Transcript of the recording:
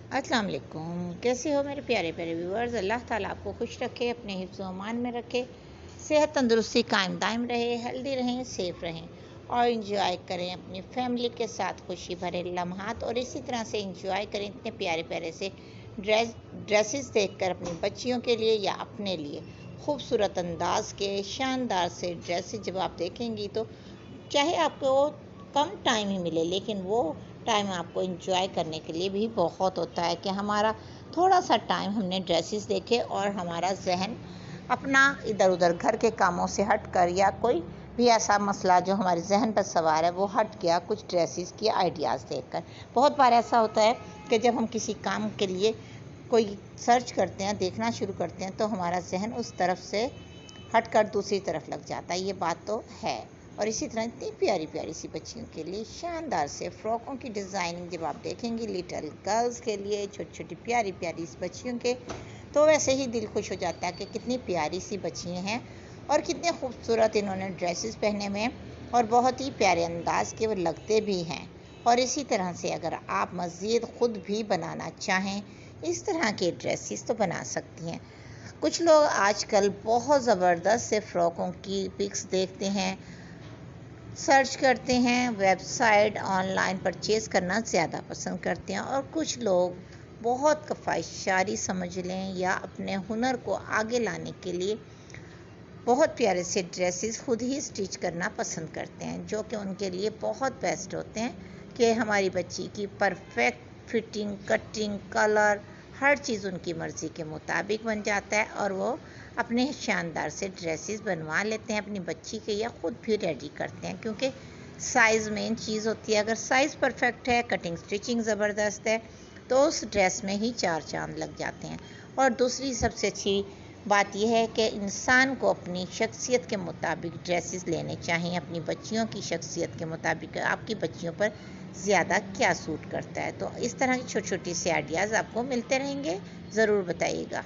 अस्सलाम वालेकुम। कैसे हो मेरे प्यारे प्यारे व्यूअर्स। अल्लाह ताला आपको खुश रखे, अपने हिफ्ज़ व अमान में रखे, सेहत तंदुरुस्ती कायम दायम रहे, हेल्दी रहें, सेफ रहें और इंजॉय करें अपनी फैमिली के साथ खुशी भरे लम्हात। और इसी तरह से इंजॉय करें इतने प्यारे प्यारे से ड्रेसेस देखकर अपनी बच्चियों के लिए या अपने लिए खूबसूरत अंदाज के शानदार से ड्रेसेस जब आप देखेंगी तो चाहे आपको कम टाइम ही मिले, लेकिन वो टाइम आपको एंजॉय करने के लिए भी बहुत होता है कि हमारा थोड़ा सा टाइम हमने ड्रेसेस देखे और हमारा जहन अपना इधर उधर घर के कामों से हट कर या कोई भी ऐसा मसला जो हमारे जहन पर सवार है वो हट गया कुछ ड्रेसेस की आइडियाज़ देखकर। बहुत बार ऐसा होता है कि जब हम किसी काम के लिए कोई सर्च करते हैं, देखना शुरू करते हैं, तो हमारा जहन उस तरफ से हटकर दूसरी तरफ लग जाता है। ये बात तो है। और इसी तरह इतनी प्यारी प्यारी सी बच्चियों के लिए शानदार से फ़्रॉकों की डिज़ाइनिंग जब आप देखेंगी, लिटिल गर्ल्स के लिए, छोटी छोटी प्यारी प्यारी सी बच्चियों के, तो वैसे ही दिल खुश हो जाता है कि कितनी प्यारी सी बच्चियाँ हैं और कितने खूबसूरत इन्होंने ड्रेसेस पहने हुए हैं और बहुत ही प्यारे अंदाज के वो लगते भी हैं। और इसी तरह से अगर आप मज़ीद ख़ुद भी बनाना चाहें इस तरह के ड्रेसेस तो बना सकती हैं। कुछ लोग आजकल बहुत ज़बरदस्त से फ़्रॉकों की पिक्स देखते हैं, सर्च करते हैं, वेबसाइट ऑनलाइन परचेज़ करना ज़्यादा पसंद करते हैं। और कुछ लोग बहुत कफ़ायशारी समझ लें या अपने हुनर को आगे लाने के लिए बहुत प्यारे से ड्रेसेस खुद ही स्टिच करना पसंद करते हैं, जो कि उनके लिए बहुत बेस्ट होते हैं कि हमारी बच्ची की परफेक्ट फिटिंग, कटिंग, कलर, हर चीज़ उनकी मर्ज़ी के मुताबिक बन जाता है और वो अपने शानदार से ड्रेसेस बनवा लेते हैं अपनी बच्ची के या ख़ुद भी रेडी करते हैं, क्योंकि साइज़ मेन चीज़ होती है। अगर साइज़ परफेक्ट है, कटिंग स्टिचिंग ज़बरदस्त है, तो उस ड्रेस में ही चार चांद लग जाते हैं। और दूसरी सबसे अच्छी बात यह है कि इंसान को अपनी शख्सियत के मुताबिक ड्रेसेस लेने चाहिए, अपनी बच्चियों की शख्सियत के मुताबिक आपकी बच्चियों पर ज़्यादा क्या सूट करता है। तो इस तरह की छोटी छोटी सी आइडियाज़ आपको मिलते रहेंगे, ज़रूर बताइएगा।